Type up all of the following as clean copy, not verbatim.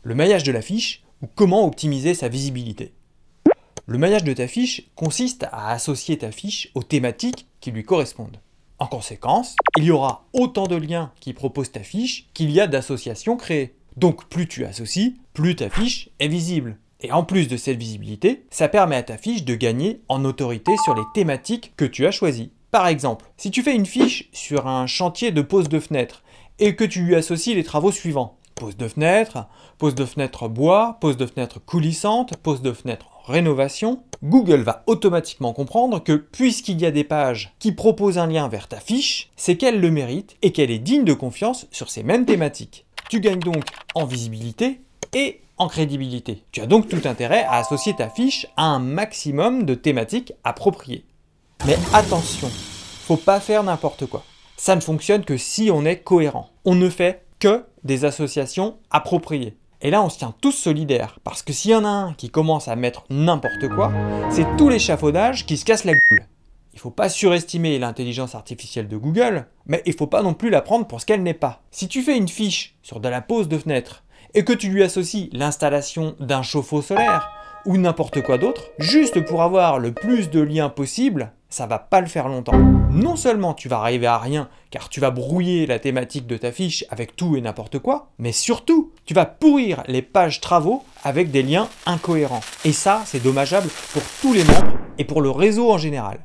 Le maillage de la fiche ou comment optimiser sa visibilité. Le maillage de ta fiche consiste à associer ta fiche aux thématiques qui lui correspondent. En conséquence, il y aura autant de liens qui proposent ta fiche qu'il y a d'associations créées. Donc plus tu associes, plus ta fiche est visible. Et en plus de cette visibilité, ça permet à ta fiche de gagner en autorité sur les thématiques que tu as choisies. Par exemple, si tu fais une fiche sur un chantier de pose de fenêtre et que tu lui associes les travaux suivants: pose de fenêtre bois, pose de fenêtre coulissante, pose de fenêtre rénovation, Google va automatiquement comprendre que puisqu'il y a des pages qui proposent un lien vers ta fiche, c'est qu'elle le mérite et qu'elle est digne de confiance sur ces mêmes thématiques. Tu gagnes donc en visibilité et en crédibilité. Tu as donc tout intérêt à associer ta fiche à un maximum de thématiques appropriées. Mais attention, faut pas faire n'importe quoi. Ça ne fonctionne que si on est cohérent. On ne fait que des associations appropriées. Et là, on se tient tous solidaires, parce que s'il y en a un qui commence à mettre n'importe quoi, c'est tout l'échafaudage qui se casse la gueule. Il ne faut pas surestimer l'intelligence artificielle de Google, mais il ne faut pas non plus la prendre pour ce qu'elle n'est pas. Si tu fais une fiche sur de la pose de fenêtre, et que tu lui associes l'installation d'un chauffe-eau solaire, ou n'importe quoi d'autre, juste pour avoir le plus de liens possible, ça va pas le faire longtemps. Non seulement tu vas arriver à rien, car tu vas brouiller la thématique de ta fiche avec tout et n'importe quoi, mais surtout, tu vas pourrir les pages travaux avec des liens incohérents. Et ça, c'est dommageable pour tous les membres et pour le réseau en général.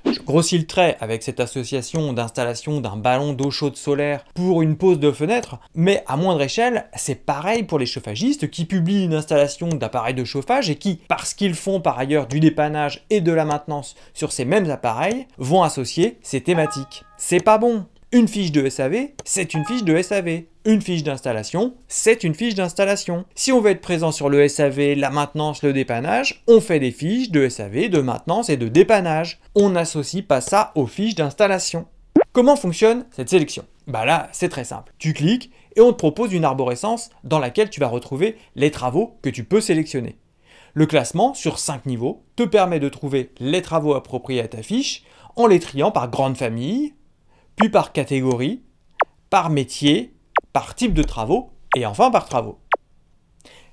Je grossis le trait avec cette association d'installation d'un ballon d'eau chaude solaire pour une pose de fenêtre, mais à moindre échelle, c'est pareil pour les chauffagistes qui publient une installation d'appareils de chauffage et qui, parce qu'ils font par ailleurs du dépannage et de la maintenance sur ces mêmes appareils, vont associer ces thématiques. C'est pas bon. Une fiche de SAV, c'est une fiche de SAV. Une fiche d'installation, c'est une fiche d'installation. Si on veut être présent sur le SAV, la maintenance, le dépannage, on fait des fiches de SAV, de maintenance et de dépannage. On n'associe pas ça aux fiches d'installation. Comment fonctionne cette sélection? Bah là, c'est très simple. Tu cliques et on te propose une arborescence dans laquelle tu vas retrouver les travaux que tu peux sélectionner. Le classement, sur 5 niveaux, te permet de trouver les travaux appropriés à ta fiche en les triant par grande famille, puis par catégorie, par métier, par type de travaux, et enfin par travaux.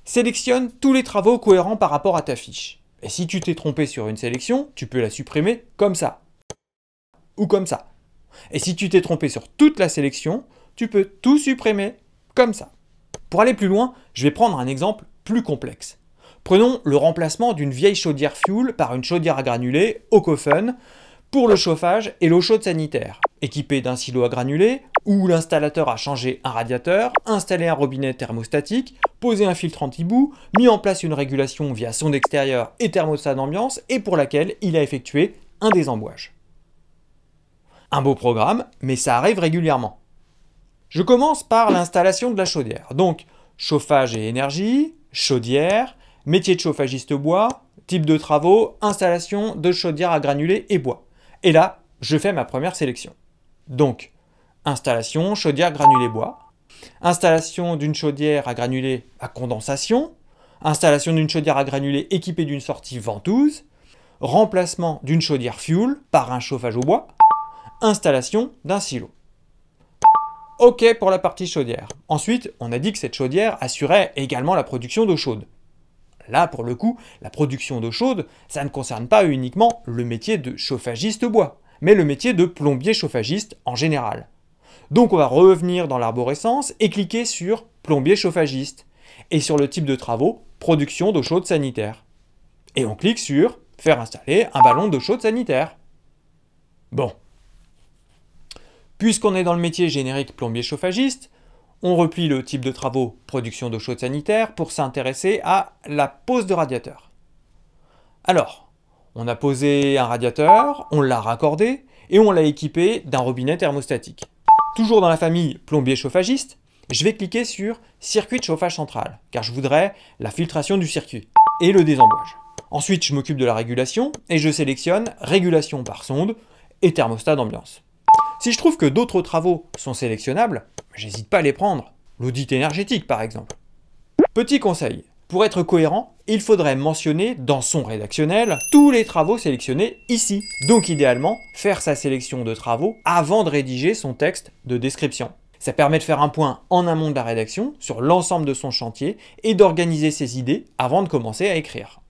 Sélectionne tous les travaux cohérents par rapport à ta fiche. Et si tu t'es trompé sur une sélection, tu peux la supprimer comme ça. Ou comme ça. Et si tu t'es trompé sur toute la sélection, tu peux tout supprimer comme ça. Pour aller plus loin, je vais prendre un exemple plus complexe. Prenons le remplacement d'une vieille chaudière fuel par une chaudière à granulés Ocofen pour le chauffage et l'eau chaude sanitaire, équipée d'un silo à granulés, où l'installateur a changé un radiateur, installé un robinet thermostatique, posé un filtre anti-boue, mis en place une régulation via sonde extérieure et thermostat d'ambiance, et pour laquelle il a effectué un désembouage. Un beau programme, mais ça arrive régulièrement. Je commence par l'installation de la chaudière. Donc, chauffage et énergie, chaudière, métier de chauffagiste bois, type de travaux, installation de chaudière à granulés et bois. Et là, je fais ma première sélection. Donc, installation, chaudière granulés bois, installation d'une chaudière à granulés à condensation, installation d'une chaudière à granulés équipée d'une sortie ventouse, remplacement d'une chaudière fuel par un chauffage au bois, installation d'un silo. OK pour la partie chaudière. Ensuite, on a dit que cette chaudière assurait également la production d'eau chaude. Là, pour le coup, la production d'eau chaude, ça ne concerne pas uniquement le métier de chauffagiste bois, mais le métier de plombier chauffagiste en général. Donc on va revenir dans l'arborescence et cliquer sur plombier chauffagiste, et sur le type de travaux, production d'eau chaude sanitaire. Et on clique sur faire installer un ballon d'eau chaude sanitaire. Bon. Puisqu'on est dans le métier générique plombier chauffagiste, on replie le type de travaux production d'eau chaude sanitaire pour s'intéresser à la pose de radiateur. Alors, on a posé un radiateur, on l'a raccordé et on l'a équipé d'un robinet thermostatique. Toujours dans la famille plombier chauffagiste, je vais cliquer sur circuit de chauffage central, car je voudrais la filtration du circuit et le désembouage. Ensuite, je m'occupe de la régulation et je sélectionne régulation par sonde et thermostat d'ambiance. Si je trouve que d'autres travaux sont sélectionnables, j'hésite pas à les prendre. L'audit énergétique par exemple. Petit conseil, pour être cohérent, il faudrait mentionner dans son rédactionnel tous les travaux sélectionnés ici. Donc idéalement, faire sa sélection de travaux avant de rédiger son texte de description. Ça permet de faire un point en amont de la rédaction sur l'ensemble de son chantier et d'organiser ses idées avant de commencer à écrire.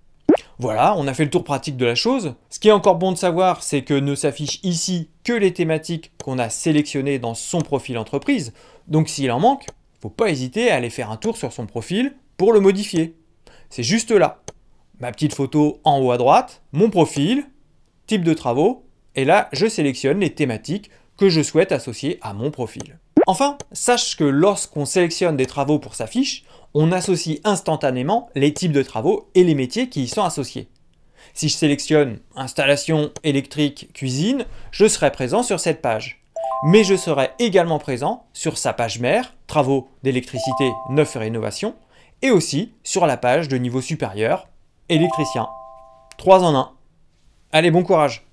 Voilà, on a fait le tour pratique de la chose. Ce qui est encore bon de savoir, c'est que ne s'affichent ici que les thématiques qu'on a sélectionnées dans son profil entreprise. Donc s'il en manque, faut pas hésiter à aller faire un tour sur son profil pour le modifier. C'est juste là. Ma petite photo en haut à droite, mon profil, type de travaux, et là je sélectionne les thématiques que je souhaite associer à mon profil. Enfin, sache que lorsqu'on sélectionne des travaux pour sa fiche, on associe instantanément les types de travaux et les métiers qui y sont associés. Si je sélectionne installation électrique cuisine, je serai présent sur cette page. Mais je serai également présent sur sa page mère, travaux d'électricité, neuf et rénovation, et aussi sur la page de niveau supérieur, électricien. 3 en 1. Allez, bon courage!